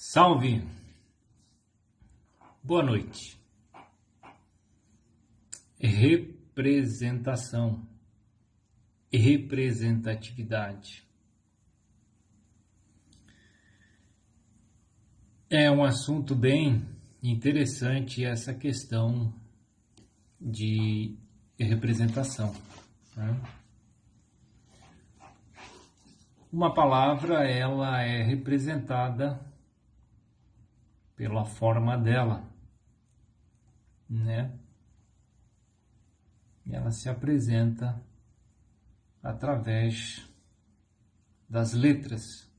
Salve! Boa noite. Representação, representatividade. É um assunto bem interessante essa questão de representação, né? Uma palavra, ela é representada pela forma dela, né? E ela se apresenta através das letras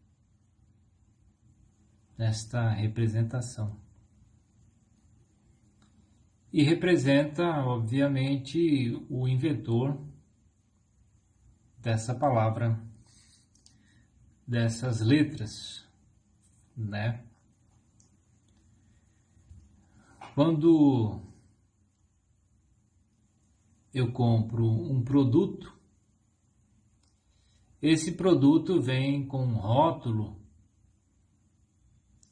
desta representação. E representa, obviamente, o inventor dessa palavra, dessas letras, né? Quando eu compro um produto, esse produto vem com um rótulo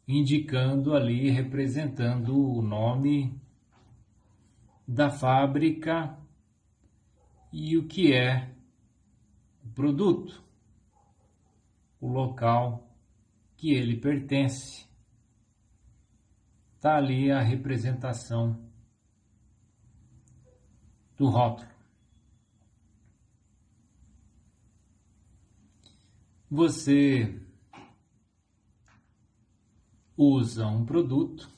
indicando ali, representando o nome da fábrica e o que é o produto, o local que ele pertence. Está ali a representação do rótulo. Você usa um produto,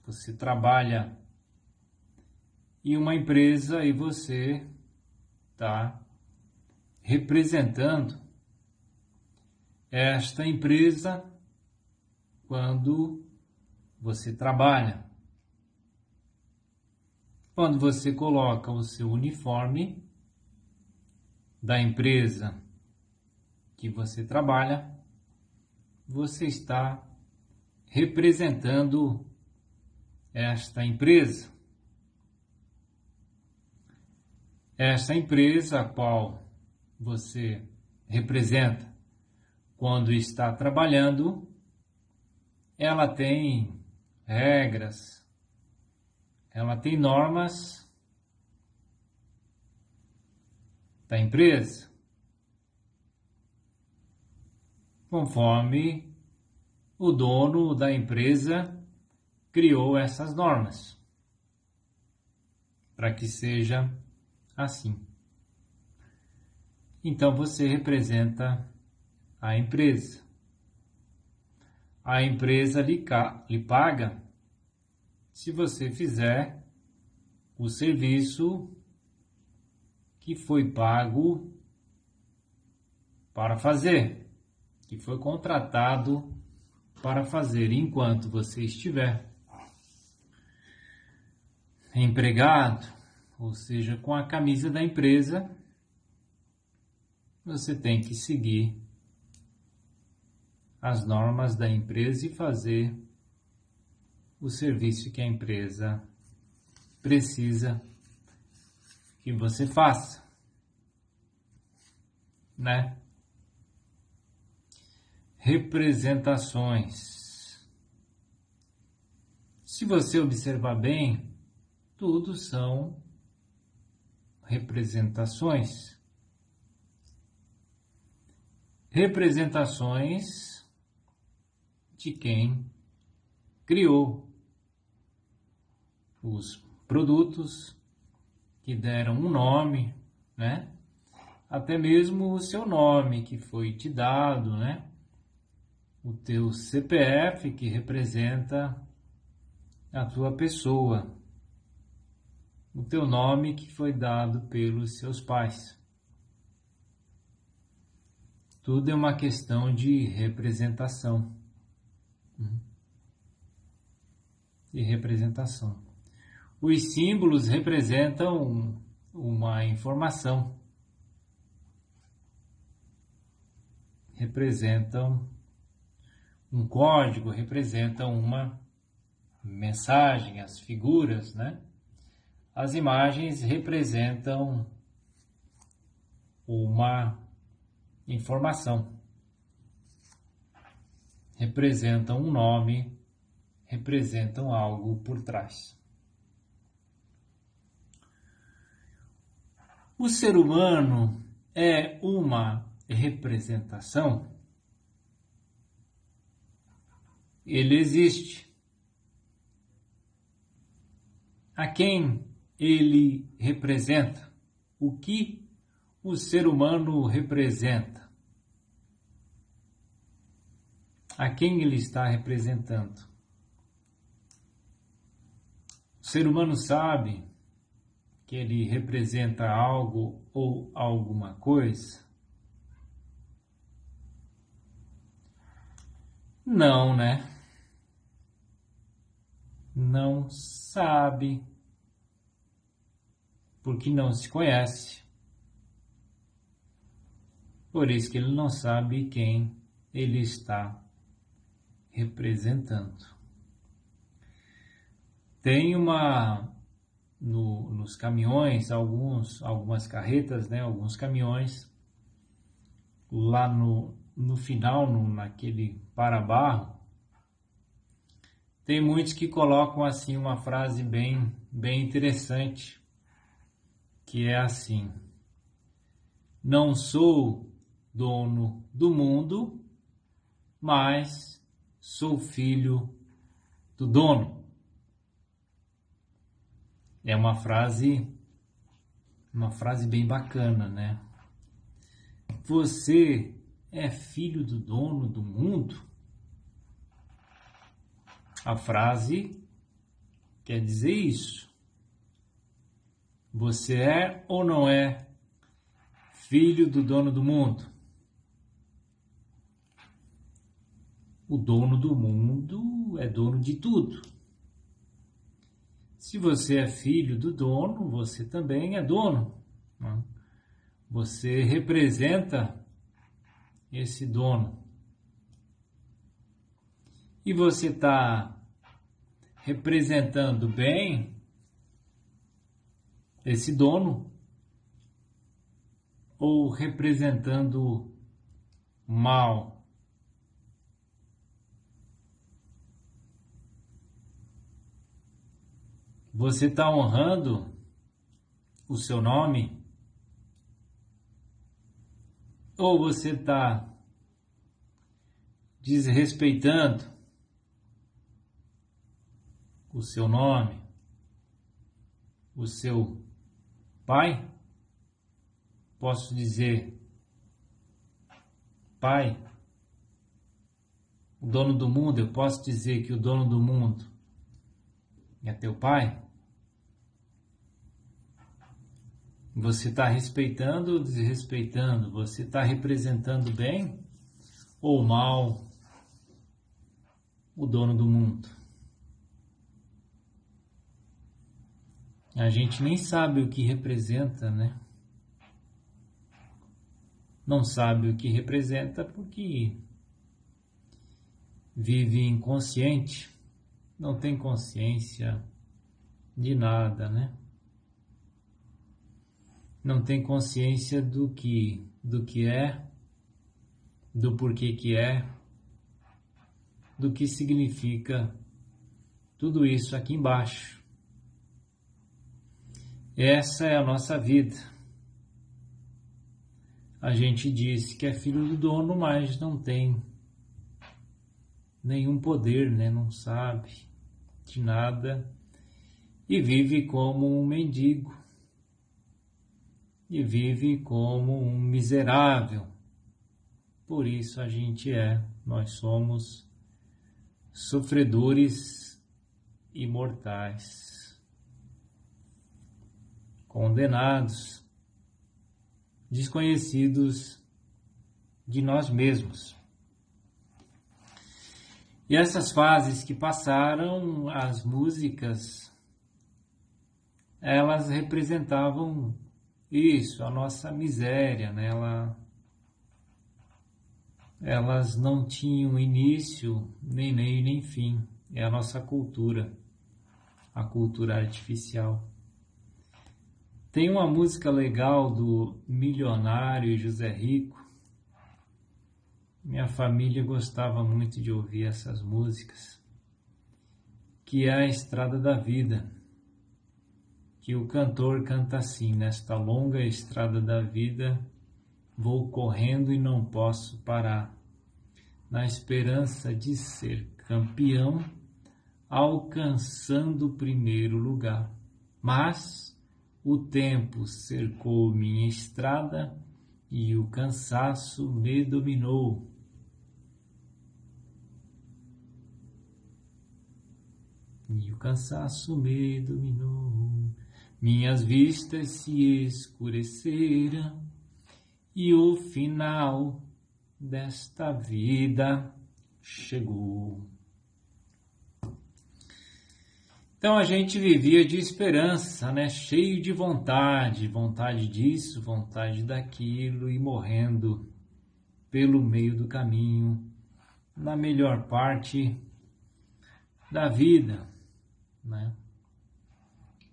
você trabalha em uma empresa e você está representando esta empresa quando você trabalha. Quando você coloca o seu uniforme da empresa que você trabalha, você está representando esta empresa. Esta empresa a qual você representa quando está trabalhando, ela tem regras, ela tem normas da empresa, conforme o dono da empresa criou essas normas, para que seja assim. Então você representa a empresa. A empresa lhe paga se você fizer o serviço que foi pago para fazer, que foi contratado para fazer. Enquanto você estiver empregado, ou seja, com a camisa da empresa, você tem que seguir as normas da empresa e fazer o serviço que a empresa precisa que você faça, né? Representações. Se você observar bem, tudo são representações. Representações de quem criou os produtos, que deram um nome, né? Até mesmo o seu nome que foi te dado, né? O teu CPF que representa a tua pessoa, o teu nome que foi dado pelos seus pais. Tudo é uma questão de representação. De representação. Os símbolos representam uma informação. Representam um código, representam uma mensagem. As figuras, né? As imagens representam uma informação. Representam um nome representam algo por trás. O ser humano é uma representação? Ele existe. A quem ele representa? O que o ser humano representa? A quem ele está representando? O ser humano sabe que ele representa algo ou alguma coisa? Não, né? Não sabe, porque não se conhece. Por isso que ele não sabe quem ele está representando. Tem nos caminhões, algumas carretas, né? Alguns caminhões, lá no final, naquele para-barro, tem muitos que colocam assim uma frase bem interessante, que é assim: não sou dono do mundo, mas sou filho do dono. É uma frase bem bacana, né? Você é filho do dono do mundo? A frase quer dizer isso. Você é ou não é filho do dono do mundo? O dono do mundo é dono de tudo. Se você é filho do dono, você também é dono, né? Você representa esse dono. E você está representando bem esse dono ou representando mal? Você está honrando o seu nome? Ou você está desrespeitando o seu nome, o seu pai? Posso dizer pai? O dono do mundo, eu posso dizer que o dono do mundo é teu pai? Você está respeitando ou desrespeitando? Você está representando bem ou mal o dono do mundo? A gente nem sabe o que representa, né? Não sabe o que representa porque vive inconsciente, não tem consciência de nada, né? Não tem consciência do que é, do porquê que é, do que significa tudo isso aqui embaixo. Essa é a nossa vida. A gente diz que é filho do dono, mas não tem nenhum poder, né? Não sabe de nada e vive como um mendigo e vive como um miserável. Por isso nós somos sofredores imortais, condenados, desconhecidos de nós mesmos. E essas fases que passaram, as músicas, elas representavam isso, a nossa miséria, né? Elas não tinham início, nem meio, nem fim. É a nossa cultura, a cultura artificial. Tem uma música legal do Milionário José Rico. Minha família gostava muito de ouvir essas músicas. que é a estrada da vida, que o cantor canta assim: nesta longa estrada da vida, vou correndo e não posso parar, na esperança de ser campeão, alcançando o primeiro lugar. Mas o tempo cercou minha estrada e o cansaço me dominou. E o cansaço me dominou. Minhas vistas se escureceram e o final desta vida chegou. Então a gente vivia de esperança, né? Cheio de vontade, vontade disso, vontade daquilo, e morrendo pelo meio do caminho, na melhor parte da vida, né?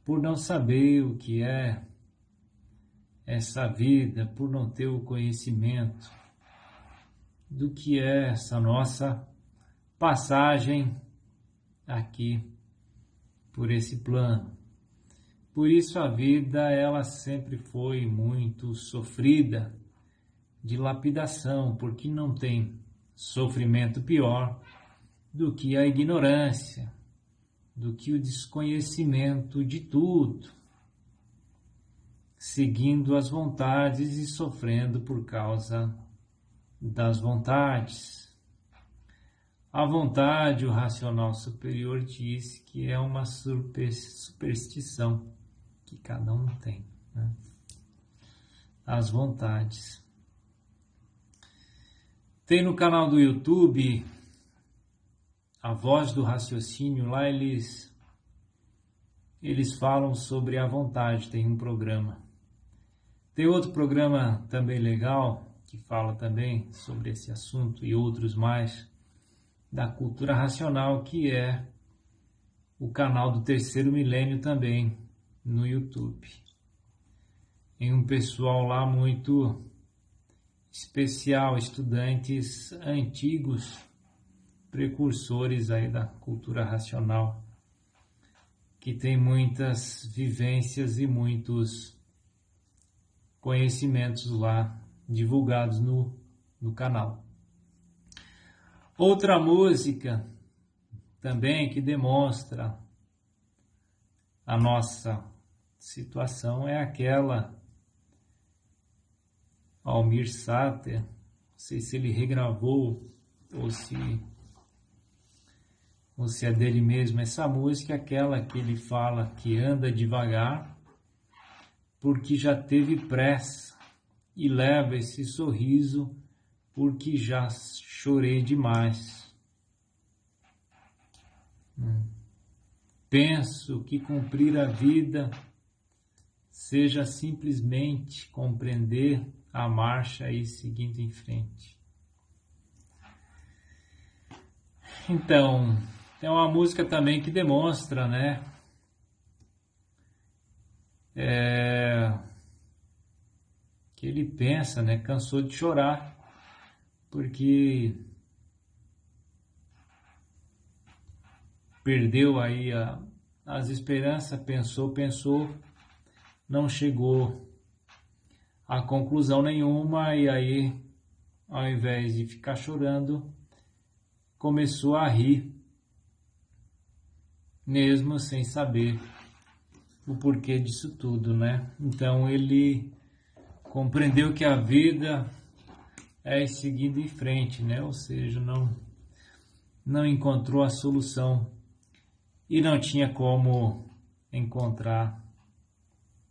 Por não saber o que é essa vida, por não ter o conhecimento do que é essa nossa passagem aqui por esse plano. Por isso a vida, ela sempre foi muito sofrida, de lapidação, porque não tem sofrimento pior do que a ignorância, do que o desconhecimento de tudo, seguindo as vontades e sofrendo por causa das vontades. A vontade, o racional superior diz que é uma superstição que cada um tem, né? As vontades. Tem no canal do YouTube A Voz do Raciocínio, lá eles falam sobre a vontade, tem um programa. Tem outro programa também legal, que fala também sobre esse assunto e outros mais, da cultura racional, que é o canal do Terceiro Milênio também, no YouTube. Tem um pessoal lá muito especial, estudantes antigos, precursores aí da cultura racional, que tem muitas vivências e muitos conhecimentos lá divulgados no canal. Outra música também que demonstra a nossa situação é aquela Almir Sater, não sei se ele regravou ou se é dele mesmo, essa música é aquela que ele fala que anda devagar porque já teve pressa e leva esse sorriso porque já chorei demais. Penso que cumprir a vida seja simplesmente compreender a marcha e seguindo em frente. Então, é uma música também que demonstra, né? Que ele pensa, né? Cansou de chorar, porque perdeu aí as esperanças, pensou, não chegou a conclusão nenhuma, e aí, ao invés de ficar chorando, começou a rir, mesmo sem saber o porquê disso tudo, né? Então ele compreendeu que a vida é seguindo em frente, né? Ou seja, não encontrou a solução e não tinha como encontrar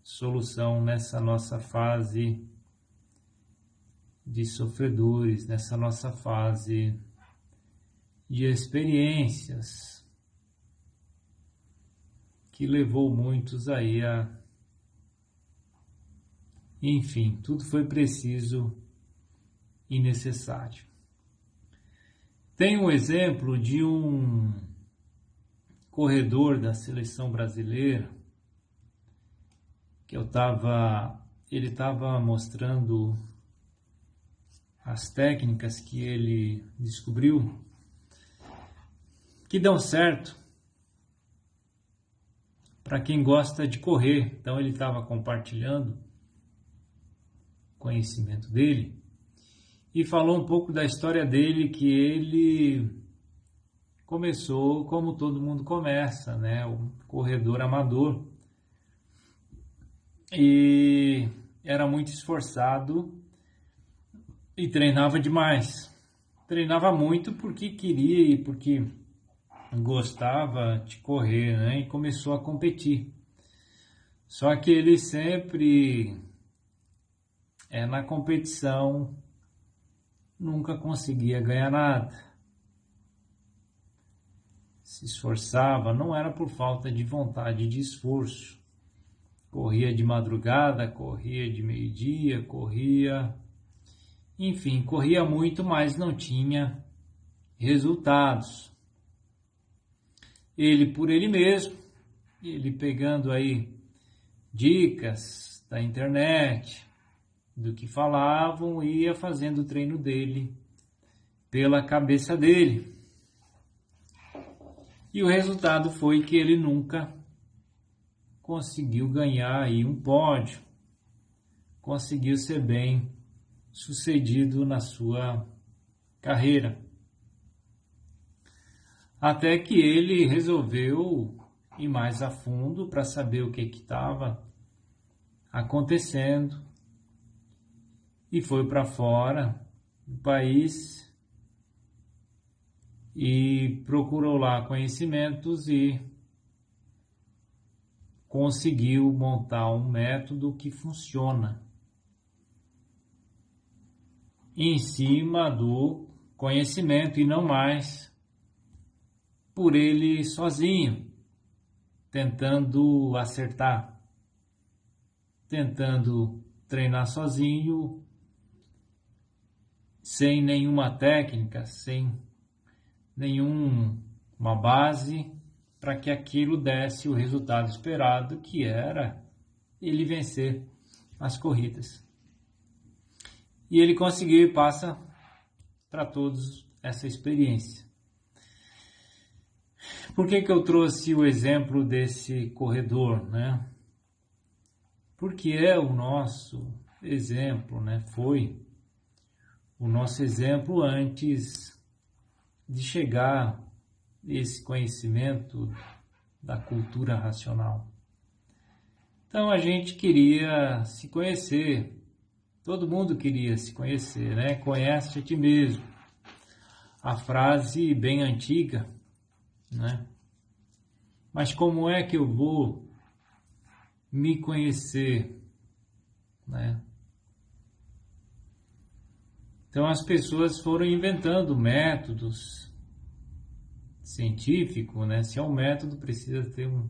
solução nessa nossa fase de sofredores, nessa nossa fase de experiências que levou muitos aí a... Enfim, tudo foi preciso e necessário. Tem um exemplo de um corredor da seleção brasileira que ele estava mostrando as técnicas que ele descobriu que dão certo para quem gosta de correr. Então ele estava compartilhando o conhecimento dele e falou um pouco da história dele, que ele começou como todo mundo começa, né? O corredor amador, e era muito esforçado e treinava demais. Treinava muito porque queria e porque gostava de correr, né? E começou a competir. Só que ele sempre, na competição, nunca conseguia ganhar nada. Se esforçava, não era por falta de vontade, de esforço. Corria de madrugada, corria de meio-dia, enfim, corria muito, mas não tinha resultados. Ele por ele mesmo, ele pegando aí dicas da internet, do que falavam, ia fazendo o treino dele pela cabeça dele. E o resultado foi que ele nunca conseguiu ganhar aí um pódio, conseguiu ser bem sucedido na sua carreira. Até que ele resolveu ir mais a fundo para saber o que estava acontecendo e foi para fora do país e procurou lá conhecimentos e conseguiu montar um método que funciona em cima do conhecimento e não mais por ele sozinho, tentando acertar, tentando treinar sozinho, sem nenhuma técnica, sem nenhuma base para que aquilo desse o resultado esperado, que era ele vencer as corridas. E ele conseguiu e passa para todos essa experiência. Por que eu trouxe o exemplo desse corredor, né? Porque é o nosso exemplo, né? Foi o nosso exemplo antes de chegar esse conhecimento da cultura racional. Então a gente queria se conhecer, todo mundo queria se conhecer, né? Conhece a ti mesmo. A frase bem antiga, né? Mas como é que eu vou me conhecer, né? Então as pessoas foram inventando métodos científicos, né? Se é um método, precisa ter um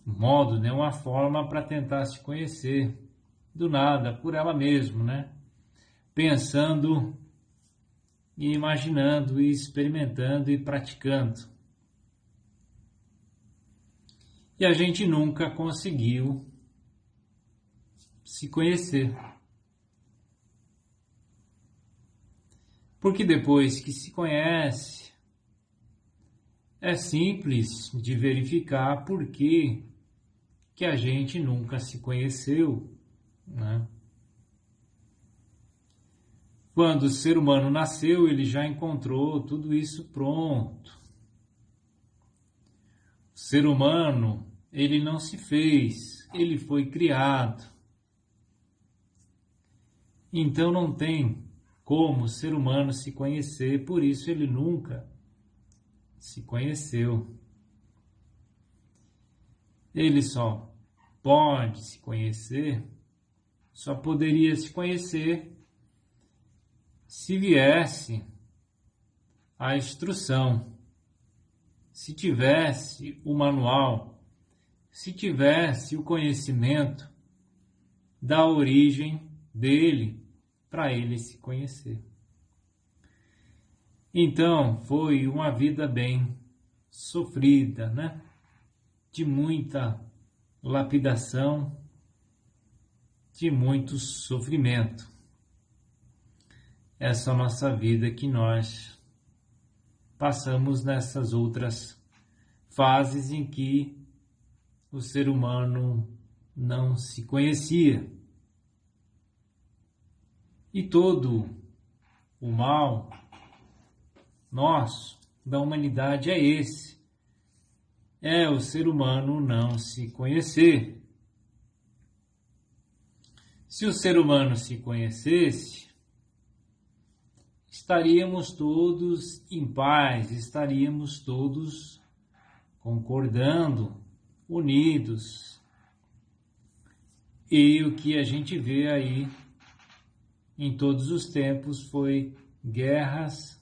modo, né? Uma forma para tentar se conhecer do nada, por ela mesma, né? Pensando e imaginando e experimentando e praticando. E a gente nunca conseguiu se conhecer. Porque depois que se conhece, é simples de verificar por que a gente nunca se conheceu, né? Quando o ser humano nasceu, ele já encontrou tudo isso pronto. O ser humano, ele não se fez, ele foi criado. Então não tem como o ser humano se conhecer, por isso ele nunca se conheceu. Ele só pode se conhecer, só poderia se conhecer se viesse a instrução, se tivesse o manual, se tivesse o conhecimento da origem dele, para ele se conhecer. Então, foi uma vida bem sofrida, né? De muita lapidação, de muito sofrimento. Essa nossa vida que nós passamos nessas outras fases em que o ser humano não se conhecia. E todo o mal nosso, da humanidade, é esse. É o ser humano não se conhecer. Se o ser humano se conhecesse, estaríamos todos em paz, estaríamos todos concordando, unidos. E o que a gente vê aí em todos os tempos foi guerras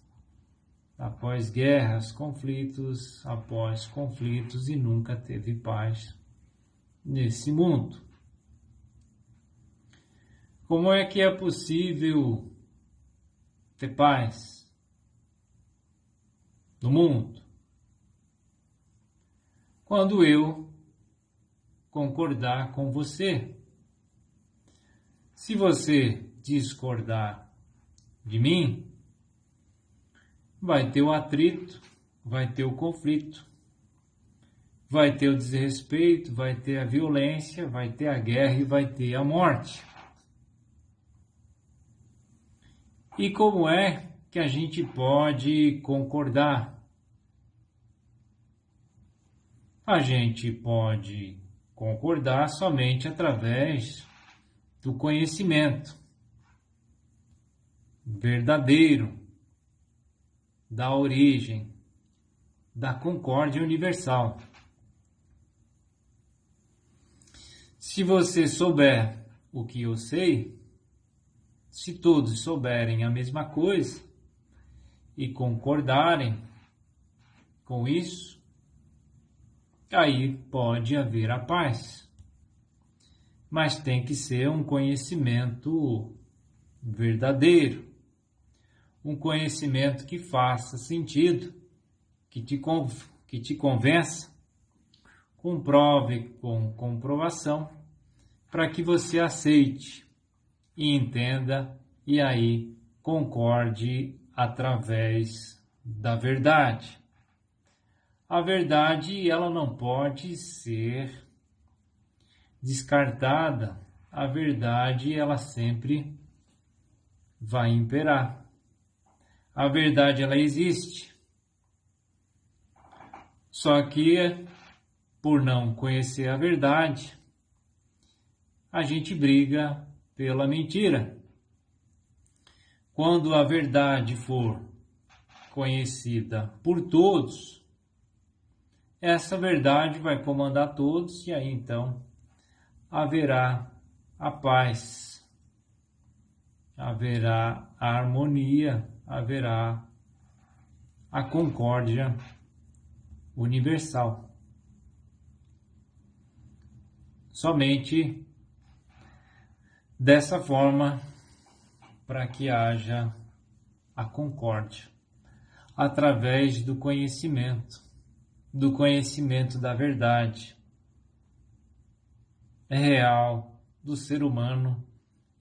após guerras, conflitos após conflitos, e nunca teve paz nesse mundo. Como é que é possível ter paz no mundo? Quando eu concordar com você. Se você discordar de mim, vai ter o atrito, vai ter o conflito, vai ter o desrespeito, vai ter a violência, vai ter a guerra e vai ter a morte. E como é que a gente pode concordar? A gente pode concordar somente através do conhecimento verdadeiro, da origem, da concórdia universal. Se você souber o que eu sei, se todos souberem a mesma coisa e concordarem com isso, aí pode haver a paz. Mas tem que ser um conhecimento verdadeiro, um conhecimento que faça sentido, que te convença, comprove com comprovação, para que você aceite e entenda e aí concorde através da verdade. A verdade, ela não pode ser descartada. A verdade, ela sempre vai imperar. A verdade, ela existe. Só que, por não conhecer a verdade, a gente briga pela mentira. Quando a verdade for conhecida por todos, essa verdade vai comandar todos e aí então haverá a paz, haverá a harmonia, haverá a concórdia universal. Somente dessa forma, para que haja a concórdia, através do conhecimento da verdade real do ser humano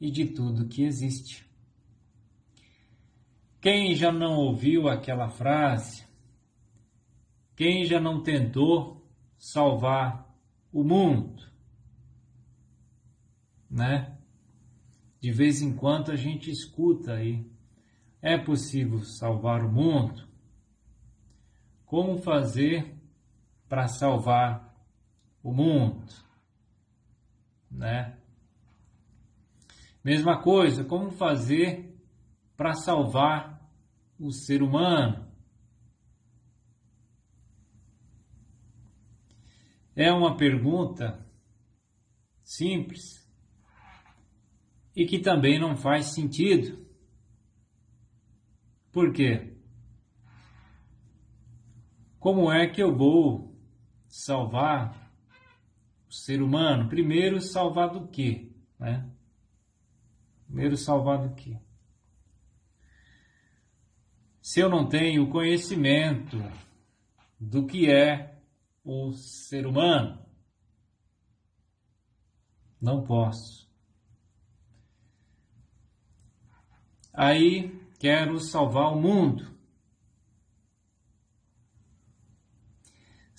e de tudo que existe. Quem já não ouviu aquela frase? Quem já não tentou salvar o mundo? Né? De vez em quando a gente escuta aí: é possível salvar o mundo? Como fazer para salvar o mundo? Né? Mesma coisa, como fazer para salvar o ser humano? É uma pergunta simples e que também não faz sentido. Por quê? Como é que eu vou salvar o ser humano? Primeiro, salvar do quê? Né? Primeiro, salvar do quê? Se eu não tenho conhecimento do que é o ser humano, não posso. Aí, quero salvar o mundo.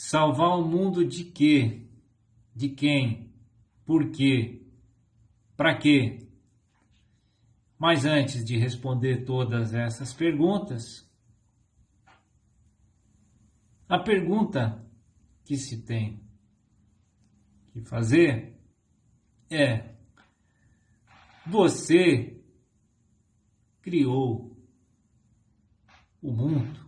Salvar o mundo de quê? De quem? Por quê? Para quê? Mas antes de responder todas essas perguntas, a pergunta que se tem que fazer é: você criou o mundo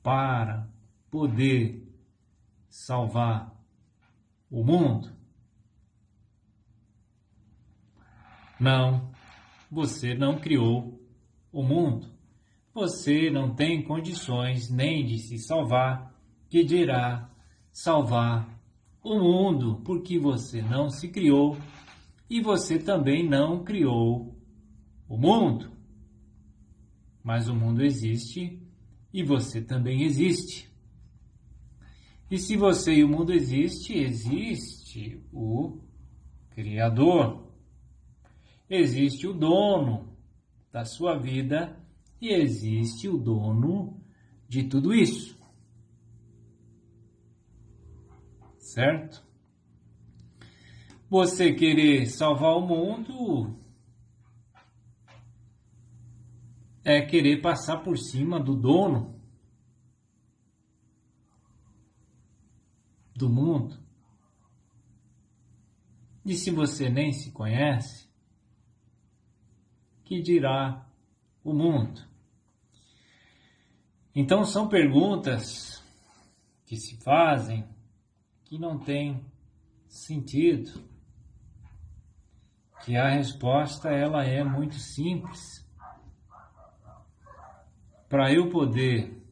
para poder salvar o mundo? Não, você não criou o mundo. Você não tem condições nem de se salvar, que dirá salvar o mundo, porque você não se criou e você também não criou o mundo. Mas o mundo existe e você também existe. E se você e o mundo existem, existe o Criador. Existe o dono da sua vida e existe o dono de tudo isso. Certo? Você querer salvar o mundo é querer passar por cima do dono do mundo. E se você nem se conhece, que dirá o mundo? Então são perguntas que se fazem que não têm sentido, que a resposta ela é muito simples. Para eu poder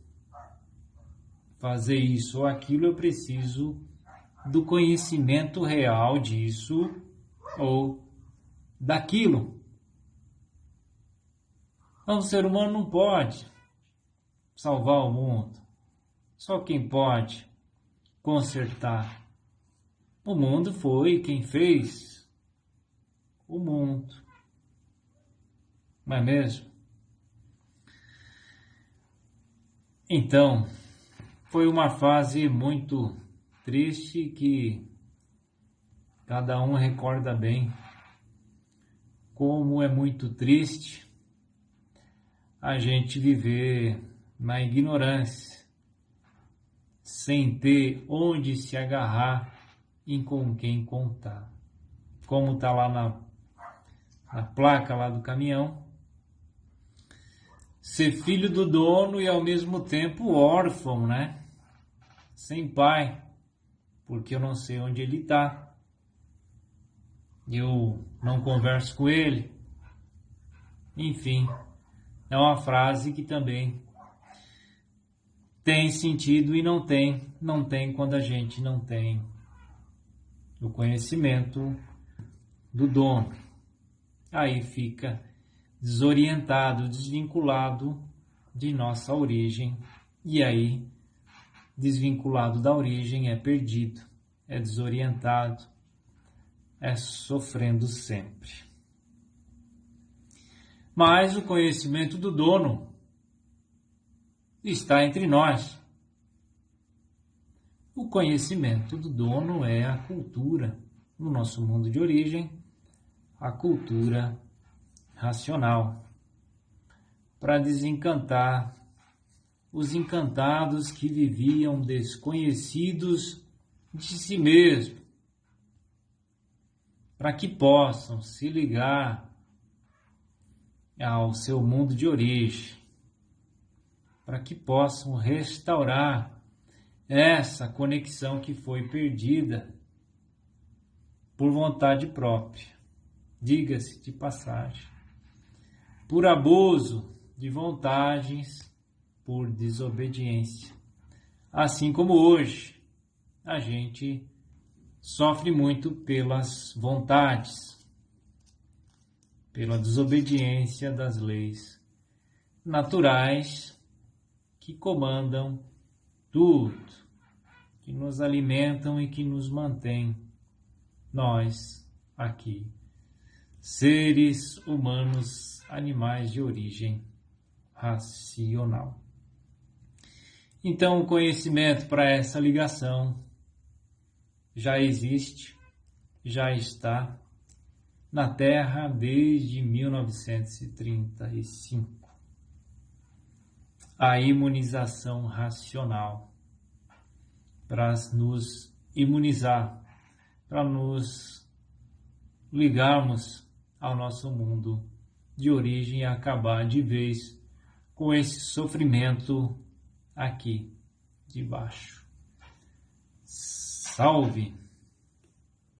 fazer isso ou aquilo, eu preciso do conhecimento real disso ou daquilo. Então, o ser humano não pode salvar o mundo. Só quem pode consertar o mundo foi quem fez o mundo. Não é mesmo? Então, foi uma fase muito triste que cada um recorda bem como é muito triste a gente viver na ignorância, sem ter onde se agarrar e com quem contar. Como está lá na placa lá do caminhão, ser filho do dono e ao mesmo tempo órfão, né? Sem pai, porque eu não sei onde ele está, eu não converso com ele. Enfim, é uma frase que também tem sentido e não tem quando a gente não tem o conhecimento do dono. Aí fica desorientado, desvinculado de nossa origem, e aí, desvinculado da origem, é perdido, é desorientado, é sofrendo sempre. Mas o conhecimento do dono está entre nós. O conhecimento do dono é a cultura, no nosso mundo de origem, a cultura racional, para desencantar os encantados que viviam desconhecidos de si mesmo, para que possam se ligar ao seu mundo de origem, para que possam restaurar essa conexão que foi perdida por vontade própria, diga-se de passagem, por abuso de vontades, por desobediência. Assim como hoje a gente sofre muito pelas vontades, pela desobediência das leis naturais que comandam tudo, que nos alimentam e que nos mantêm, nós aqui, seres humanos, animais de origem racional. Então, o conhecimento para essa ligação já existe, já está na Terra desde 1935. A imunização racional, para nos imunizar, para nos ligarmos ao nosso mundo de origem e acabar de vez com esse sofrimento aqui de baixo. Salve!